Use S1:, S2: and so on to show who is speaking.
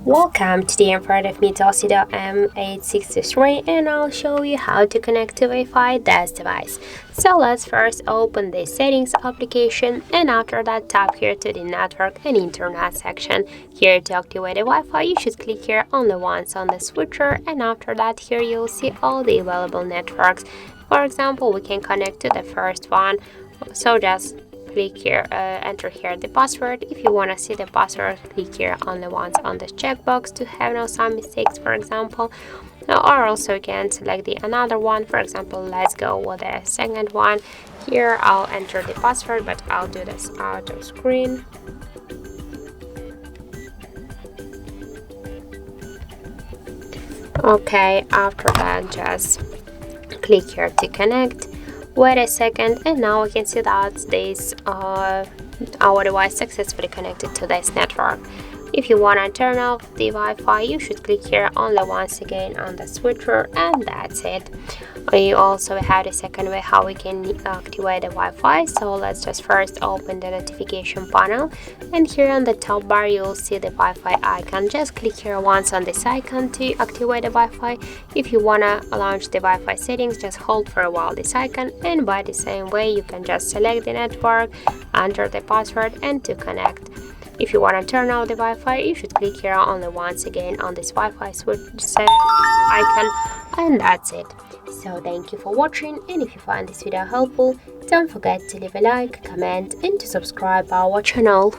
S1: Welcome, today in front of me TOSCIDO M863 and I'll show you how to connect to Wi-Fi this device. So let's first open the settings application and after that tap here to the network and internet section. Here to activate the Wi-Fi you should click here only once on the switcher and after that here you'll see all the available networks. For example, we can connect to the first one, so just click here, enter here the password. If you want to see the password, click here only once on this checkbox to have no some mistakes, for example. Or also you can select the another one. For example, let's go with the second one. Here I'll enter the password, but I'll do this out of screen. Okay, after that just click here to connect. Wait a second and now we can see that this our device successfully connected to this network. If you want to turn off the Wi-Fi you should click here only once again on the switcher and that's it. We also have the second way how we can activate the Wi-Fi, so let's just first open the notification panel and here on the top bar you'll see the Wi-Fi icon. Just click here once on this icon to activate the Wi-Fi. If you want to launch the Wi-Fi settings just hold for a while this icon and by the same way you can just select the network, enter the password and to connect. If you want to turn off the Wi-Fi, you should click here only once again on this Wi-Fi switch icon and that's it. So thank you for watching and if you find this video helpful, don't forget to leave a like, comment and to subscribe our channel.